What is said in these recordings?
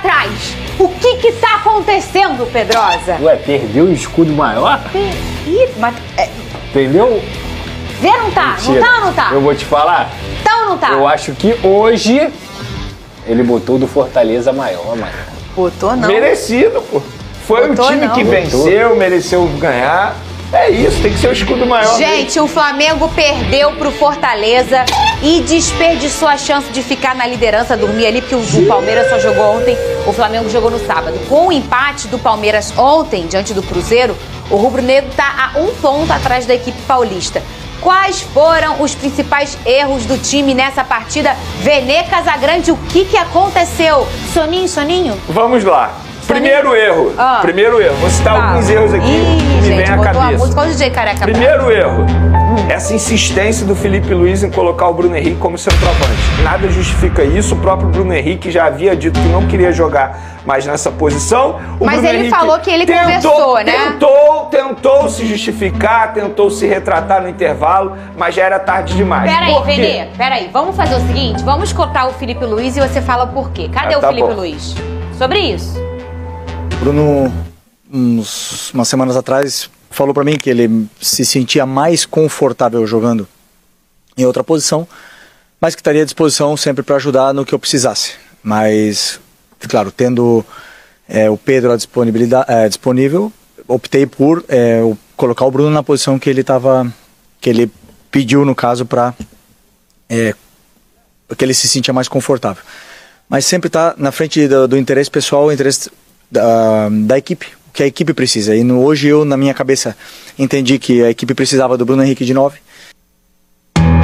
atrás. O que tá acontecendo, Pedrosa? Ué, perdeu o escudo maior? Ih, mas... Entendeu? Vê, não tá? Mentira. Não tá ou não tá? Eu vou te falar. Tá ou não tá? Eu acho que hoje ele botou do Fortaleza maior, mano. Botou não. Merecido, pô. Foi Botou o time não. que venceu, mereceu ganhar. É isso, tem que ser o escudo maior. Gente, o Flamengo perdeu pro Fortaleza e desperdiçou a chance de ficar na liderança, dormir ali, porque o Palmeiras só jogou ontem, o Flamengo jogou no sábado. Com o empate do Palmeiras ontem, diante do Cruzeiro, o rubro-negro tá a 1 ponto atrás da equipe paulista. Quais foram os principais erros do time nessa partida? Vene Casagrande, o que aconteceu? Soninho? Vamos lá. Primeiro erro. Primeiro erro. Vou citar alguns erros aqui que me vem à cabeça. Qual o DJ Careca? Primeiro erro. Essa insistência do Felipe Luiz em colocar o Bruno Henrique como centroavante. Nada justifica isso. O próprio Bruno Henrique já havia dito que não queria jogar mais nessa posição. Mas Bruno ele Henrique falou que ele conversou, né? Tentou se justificar, tentou se retratar no intervalo, mas já era tarde demais. Peraí, Vene, peraí. Vamos fazer o seguinte, vamos escutar o Felipe Luiz e você fala por quê. Cadê o Felipe Luiz? Sobre isso. Bruno, umas semanas atrás, falou pra mim que ele se sentia mais confortável jogando em outra posição, mas que estaria à disposição sempre para ajudar no que eu precisasse. Mas, claro, tendo o Pedro disponível, optei por colocar o Bruno na posição que ele pediu, no caso, para que ele se sentia mais confortável. Mas sempre está na frente do interesse pessoal, o interesse da equipe, o que a equipe precisa. E hoje eu, na minha cabeça, entendi que a equipe precisava do Bruno Henrique de 9.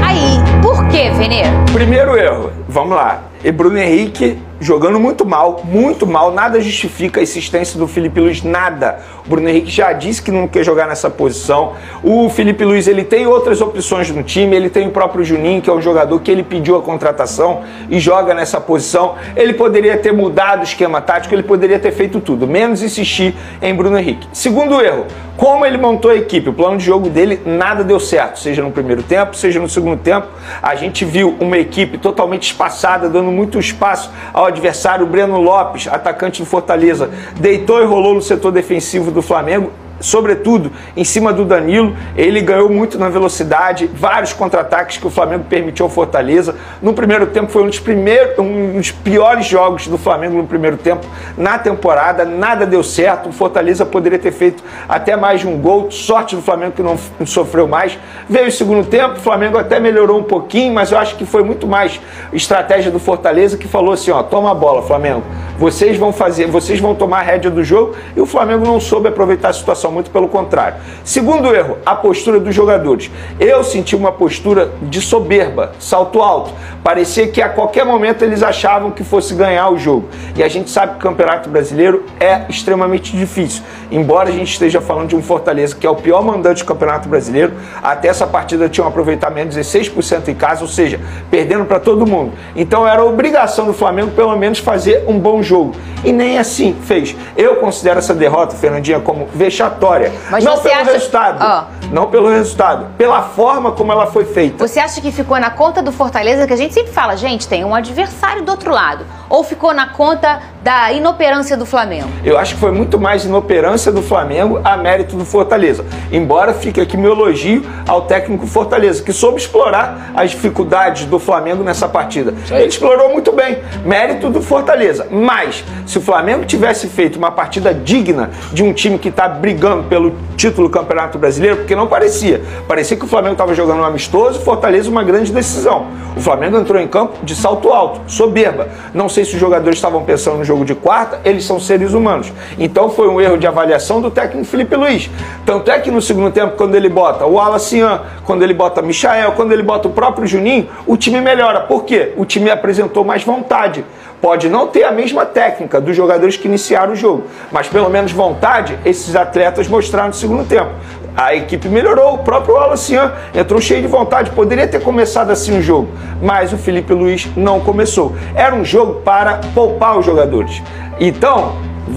Aí, por que, Vene? Primeiro erro, vamos lá. E Bruno Henrique jogando muito mal, nada justifica a insistência do Felipe Luiz, nada. O Bruno Henrique já disse que não quer jogar nessa posição. O Felipe Luiz, ele tem outras opções no time, ele tem o próprio Juninho, que é um jogador que ele pediu a contratação e joga nessa posição. Ele poderia ter mudado o esquema tático, ele poderia ter feito tudo, menos insistir em Bruno Henrique. Segundo erro, como ele montou a equipe, o plano de jogo dele, nada deu certo, seja no primeiro tempo, seja no segundo tempo. A gente viu uma equipe totalmente espaçada, dando muito espaço ao adversário. O Breno Lopes, atacante do Fortaleza, deitou e rolou no setor defensivo do Flamengo, sobretudo em cima do Danilo. Ele ganhou muito na velocidade, vários contra-ataques que o Flamengo permitiu ao Fortaleza. No primeiro tempo foi um dos piores jogos do Flamengo no primeiro tempo na temporada, nada deu certo. O Fortaleza poderia ter feito até mais de um gol, sorte do Flamengo que não sofreu mais. Veio o segundo tempo, o Flamengo até melhorou um pouquinho, mas eu acho que foi muito mais estratégia do Fortaleza, que falou assim, ó, toma a bola, Flamengo, vocês vão tomar a rédea do jogo, e o Flamengo não soube aproveitar a situação, muito pelo contrário. Segundo erro, a postura dos jogadores. Eu senti uma postura de soberba, salto alto. Parecia que a qualquer momento eles achavam que fosse ganhar o jogo. E a gente sabe que o Campeonato Brasileiro é extremamente difícil. Embora a gente esteja falando de um Fortaleza que é o pior mandante do Campeonato Brasileiro, até essa partida tinha um aproveitamento de 16% em casa, ou seja, perdendo para todo mundo. Então era obrigação do Flamengo pelo menos fazer um bom jogo. E nem assim fez. Eu considero essa derrota, Fernandinha, como vexatória. Mas não você pelo acha... resultado. Não pelo resultado. Pela forma como ela foi feita. Você acha que ficou na conta do Fortaleza, que a gente sempre fala, gente, tem um adversário do outro lado. Ou ficou na conta da inoperância do Flamengo? Eu acho que foi muito mais inoperância do Flamengo a mérito do Fortaleza. Embora fique aqui meu elogio ao técnico Fortaleza, que soube explorar as dificuldades do Flamengo nessa partida. Ele explorou muito bem. Mérito do Fortaleza. Mas, se o Flamengo tivesse feito uma partida digna de um time que está brigando pelo título do Campeonato Brasileiro, porque não parecia. Parecia que o Flamengo estava jogando um amistoso e Fortaleza uma grande decisão. O Flamengo entrou em campo de salto alto, soberba. Não sei se os jogadores estavam pensando no jogo de quarta, eles são seres humanos. Então foi um erro de avaliação do técnico Felipe Luiz. Tanto é que no segundo tempo, quando ele bota o Alacian, quando ele bota Michael, quando ele bota o próprio Juninho, o time melhora. Por quê? O time apresentou mais vontade. Pode não ter a mesma técnica dos jogadores que iniciaram o jogo, mas pelo menos vontade esses atletas mostraram no segundo tempo. A equipe melhorou, o próprio Alacian entrou cheio de vontade, poderia ter começado assim o jogo, mas o Felipe Luiz não começou. Era um jogo para poupar os jogadores. Então,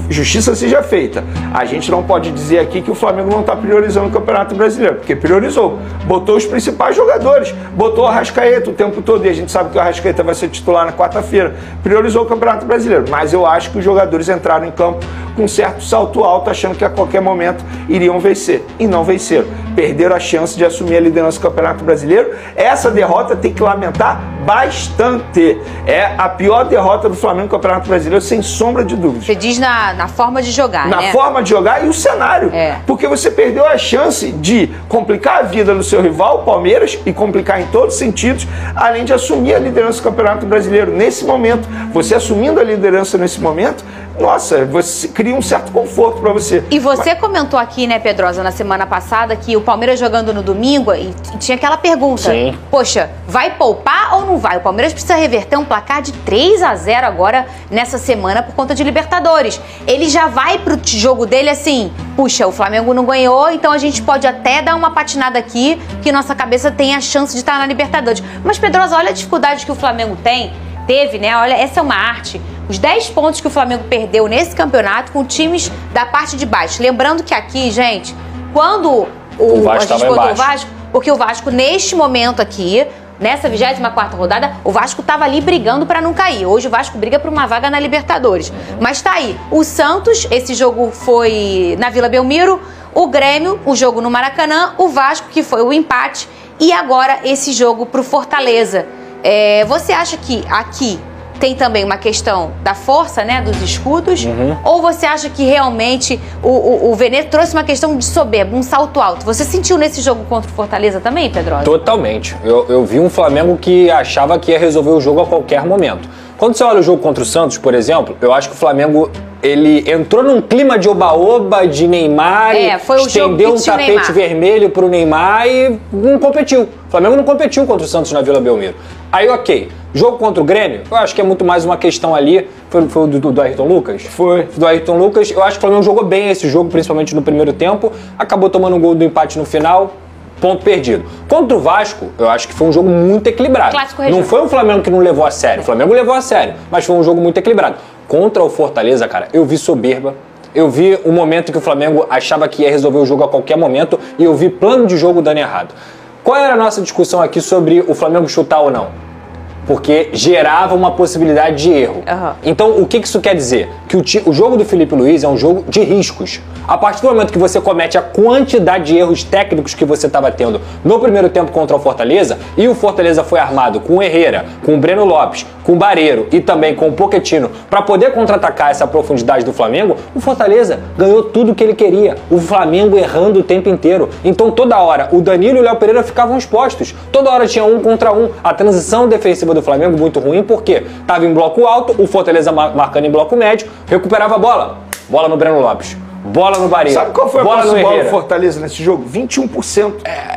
justiça seja feita. A gente não pode dizer aqui que o Flamengo não está priorizando o Campeonato Brasileiro, porque priorizou. Botou os principais jogadores, botou o Arrascaeta o tempo todo, e a gente sabe que o Arrascaeta vai ser titular na quarta-feira. Priorizou o Campeonato Brasileiro, mas eu acho que os jogadores entraram em campo com um certo salto alto, achando que a qualquer momento iriam vencer. E não venceram. Perderam a chance de assumir a liderança do Campeonato Brasileiro. Essa derrota tem que lamentar bastante. É a pior derrota do Flamengo no Campeonato Brasileiro, sem sombra de dúvidas. Você diz na forma de jogar, Na né? forma de jogar e o cenário. É. Porque você perdeu a chance de complicar a vida do seu rival, o Palmeiras, e complicar em todos os sentidos, além de assumir a liderança do Campeonato Brasileiro nesse momento. Você assumindo a liderança nesse momento, nossa, você cria um certo conforto para você. E você comentou aqui, né, Pedrosa, na semana passada, que o Palmeiras jogando no domingo, e tinha aquela pergunta. Sim. Poxa, vai poupar ou não vai? O Palmeiras precisa reverter um placar de 3-0 agora, nessa semana, por conta de Libertadores. Ele já vai pro jogo dele assim, puxa, o Flamengo não ganhou, então a gente pode até dar uma patinada aqui, que nossa cabeça tem a chance de estar na Libertadores. Mas, Pedrosa, olha a dificuldade que o Flamengo teve, né? Olha, essa é uma arte. Os 10 pontos que o Flamengo perdeu nesse campeonato com times da parte de baixo. Lembrando que aqui, gente, quando a gente botou o Vasco, porque o Vasco, neste momento aqui, nessa 24ª rodada, o Vasco estava ali brigando para não cair. Hoje o Vasco briga por uma vaga na Libertadores. Mas tá aí. O Santos, esse jogo foi na Vila Belmiro. O Grêmio, o jogo no Maracanã. O Vasco, que foi o empate. E agora esse jogo pro Fortaleza. Você acha que aqui tem também uma questão da força, né, dos escudos? Ou você acha que realmente o Venê trouxe uma questão de soberba, um salto alto? Você sentiu nesse jogo contra o Fortaleza também, Pedrosa? Totalmente. Eu vi um Flamengo que achava que ia resolver o jogo a qualquer momento. Quando você olha o jogo contra o Santos, por exemplo, eu acho que o Flamengo ele entrou num clima de oba-oba, de Neymar, estendeu um tapete vermelho pro Neymar e não competiu. O Flamengo não competiu contra o Santos na Vila Belmiro. Aí, ok. Jogo contra o Grêmio, eu acho que é muito mais uma questão ali. Foi o do Ayrton Lucas? Foi. Do Ayrton Lucas. Eu acho que o Flamengo jogou bem esse jogo, principalmente no primeiro tempo. Acabou tomando um gol do empate no final. Ponto perdido. Contra o Vasco, eu acho que foi um jogo muito equilibrado. Não foi um Flamengo que não levou a sério. O Flamengo levou a sério, mas foi um jogo muito equilibrado. Contra o Fortaleza, cara, eu vi soberba. Eu vi um momento que o Flamengo achava que ia resolver o jogo a qualquer momento e eu vi plano de jogo dando errado. Qual era a nossa discussão aqui sobre o Flamengo chutar ou não? Porque gerava uma possibilidade de erro. Então, o que isso quer dizer? Que o jogo do Felipe Luiz é um jogo de riscos. A partir do momento que você comete a quantidade de erros técnicos que você estava tendo no primeiro tempo contra o Fortaleza, e o Fortaleza foi armado com o Herrera, com o Breno Lopes, com o Barreiro e também com o Pochettino, para poder contra-atacar essa profundidade do Flamengo, o Fortaleza ganhou tudo o que ele queria. O Flamengo errando o tempo inteiro. Então, toda hora, o Danilo e o Léo Pereira ficavam expostos. Toda hora tinha 1 contra 1. A transição defensiva do Flamengo muito ruim, porque estava em bloco alto, o Fortaleza marcando em bloco médio, recuperava a bola. Bola no Breno Lopes. Bola no Barreiro. Sabe qual foi a bola do Fortaleza nesse jogo? 21%.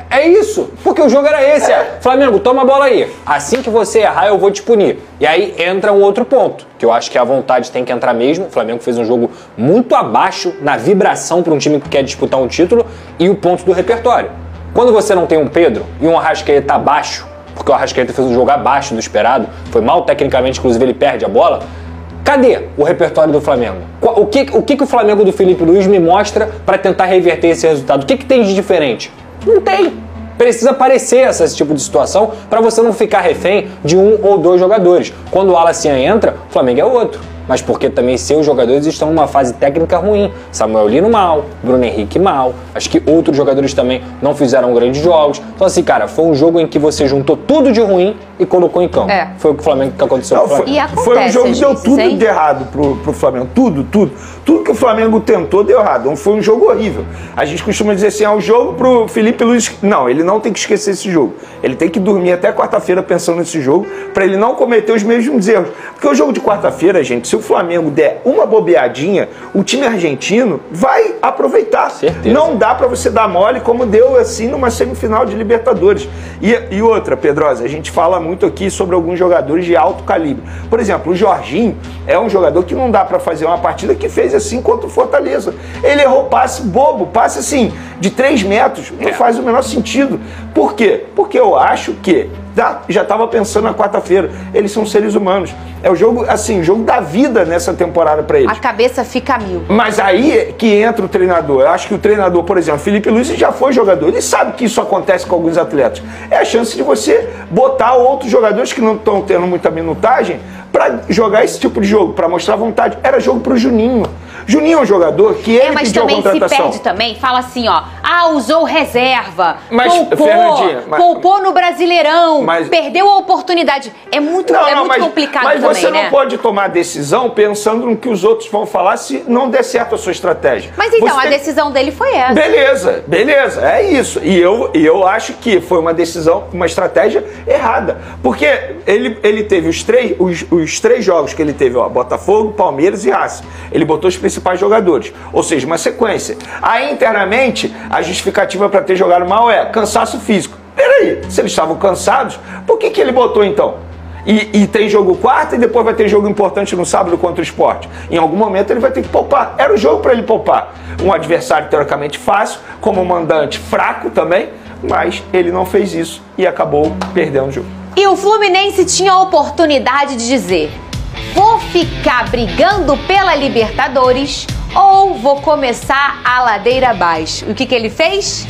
É isso, porque o jogo era esse. Flamengo, toma a bola aí. Assim que você errar, eu vou te punir. E aí entra um outro ponto, que eu acho que a vontade tem que entrar mesmo. O Flamengo fez um jogo muito abaixo na vibração para um time que quer disputar um título e o ponto do repertório. Quando você não tem um Pedro e um Arrascaeta abaixo, porque o Arrascaeta fez um jogo abaixo do esperado, foi mal tecnicamente, inclusive ele perde a bola. Cadê o repertório do Flamengo? O que o Flamengo do Felipe Luiz me mostra para tentar reverter esse resultado? O que tem de diferente? Não tem. Precisa aparecer esse tipo de situação para você não ficar refém de 1 ou 2 jogadores. Quando o Alacian entra, o Flamengo é outro. Mas porque também seus jogadores estão numa fase técnica ruim. Samuel Lino mal, Bruno Henrique mal. Acho que outros jogadores também não fizeram grandes jogos. Então assim, cara, foi um jogo em que você juntou tudo de ruim e colocou em campo. Foi o que o Flamengo que aconteceu com o Flamengo. E acontece, foi um jogo que deu tudo hein? de errado pro Flamengo. Tudo que o Flamengo tentou deu errado. Foi um jogo horrível. A gente costuma dizer assim, o jogo pro Felipe Luiz... Não, ele não tem que esquecer esse jogo. Ele tem que dormir até quarta-feira pensando nesse jogo para ele não cometer os mesmos erros. Porque o jogo de quarta-feira, gente, se o Flamengo der uma bobeadinha, o time argentino vai aproveitar. Certeza. Não dá para você dar mole como deu assim numa semifinal de Libertadores. E outra, Pedrosa, a gente fala muito aqui sobre alguns jogadores de alto calibre. Por exemplo, o Jorginho é um jogador que não dá para fazer uma partida que fez assim contra o Fortaleza. Ele errou passe bobo, passe assim, de 3 metros, não faz o menor sentido. Por quê? Porque eu acho que já estava pensando na quarta-feira. Eles são seres humanos. É o jogo, assim, jogo da vida nessa temporada para eles. A cabeça fica a mil. Mas aí que entra o treinador. Eu acho que o treinador, por exemplo, Felipe Luiz já foi jogador. Ele sabe que isso acontece com alguns atletas. É a chance de você botar outros jogadores que não estão tendo muita minutagem para jogar esse tipo de jogo, para mostrar vontade. Era jogo pro Juninho. Juninho é um jogador que ele mas pediu a também contratação. se perde também, fala assim, ó, usou reserva, Mas, poupou no Brasileirão, mas, perdeu a oportunidade. É muito complicado mas também, você né? não pode tomar decisão pensando no que os outros vão falar se não der certo a sua estratégia. Mas então, a decisão dele foi essa. Beleza, é isso. E eu acho que foi uma decisão, uma estratégia errada. Porque ele teve os três jogos que ele teve, ó, Botafogo, Palmeiras e Racing. Ele botou os principais jogadores, ou seja, uma sequência. Aí, internamente, a justificativa para ter jogado mal é cansaço físico. Peraí, se eles estavam cansados, por que ele botou então? E tem jogo quarta e depois vai ter jogo importante no sábado contra o Sport. Em algum momento ele vai ter que poupar. Era o jogo para ele poupar. Um adversário teoricamente fácil, como um mandante fraco também, mas ele não fez isso e acabou perdendo o jogo. E o Fluminense tinha a oportunidade de dizer: vou ficar brigando pela Libertadores ou vou começar a ladeira abaixo. O que ele fez?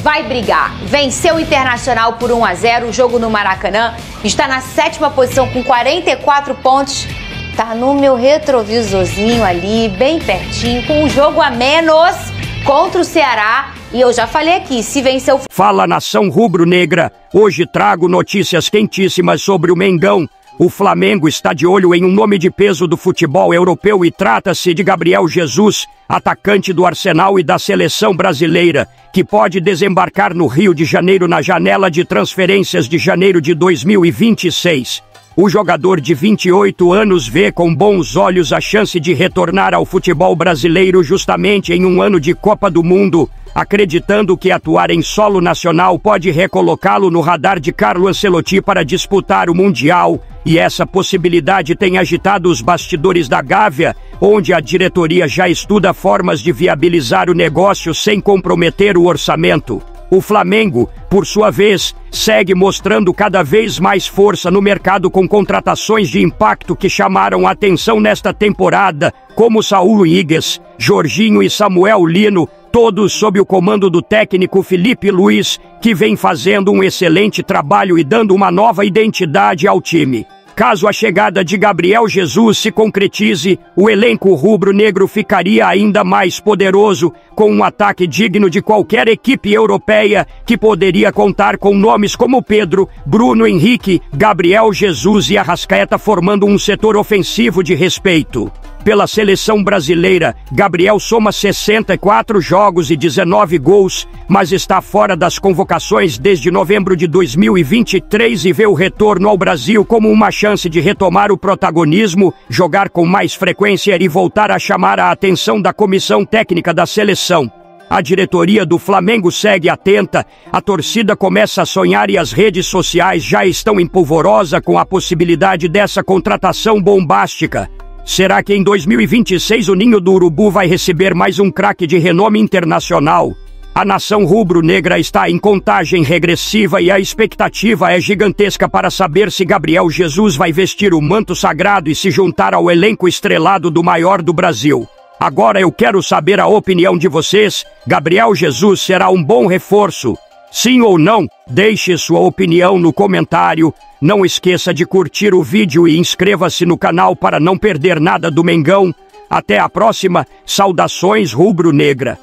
Vai brigar. Venceu o Internacional por 1-0, o jogo no Maracanã. Está na 7ª posição com 44 pontos. Tá no meu retrovisorzinho ali, bem pertinho, com um jogo a menos contra o Ceará. E eu já falei aqui, se vencer o... Fala, nação rubro-negra. Hoje trago notícias quentíssimas sobre o Mengão. O Flamengo está de olho em um nome de peso do futebol europeu e trata-se de Gabriel Jesus, atacante do Arsenal e da seleção brasileira, que pode desembarcar no Rio de Janeiro na janela de transferências de janeiro de 2026. O jogador de 28 anos vê com bons olhos a chance de retornar ao futebol brasileiro justamente em um ano de Copa do Mundo, acreditando que atuar em solo nacional pode recolocá-lo no radar de Carlo Ancelotti para disputar o Mundial, e essa possibilidade tem agitado os bastidores da Gávea, onde a diretoria já estuda formas de viabilizar o negócio sem comprometer o orçamento. O Flamengo, por sua vez, segue mostrando cada vez mais força no mercado com contratações de impacto que chamaram a atenção nesta temporada, como Saúl Ñíguez, Jorginho e Samuel Lino, todos sob o comando do técnico Felipe Luiz, que vem fazendo um excelente trabalho e dando uma nova identidade ao time. Caso a chegada de Gabriel Jesus se concretize, o elenco rubro-negro ficaria ainda mais poderoso, com um ataque digno de qualquer equipe europeia, que poderia contar com nomes como Pedro, Bruno Henrique, Gabriel Jesus e Arrascaeta, formando um setor ofensivo de respeito. Pela seleção brasileira, Gabriel soma 64 jogos e 19 gols, mas está fora das convocações desde novembro de 2023 e vê o retorno ao Brasil como uma chance de retomar o protagonismo, jogar com mais frequência e voltar a chamar a atenção da comissão técnica da seleção. A diretoria do Flamengo segue atenta, a torcida começa a sonhar e as redes sociais já estão em polvorosa com a possibilidade dessa contratação bombástica. Será que em 2026 o Ninho do Urubu vai receber mais um craque de renome internacional? A nação rubro-negra está em contagem regressiva e a expectativa é gigantesca para saber se Gabriel Jesus vai vestir o manto sagrado e se juntar ao elenco estrelado do maior do Brasil. Agora eu quero saber a opinião de vocês. Gabriel Jesus será um bom reforço? Sim ou não? Deixe sua opinião no comentário. Não esqueça de curtir o vídeo e inscreva-se no canal para não perder nada do Mengão. Até a próxima. Saudações rubro-negra.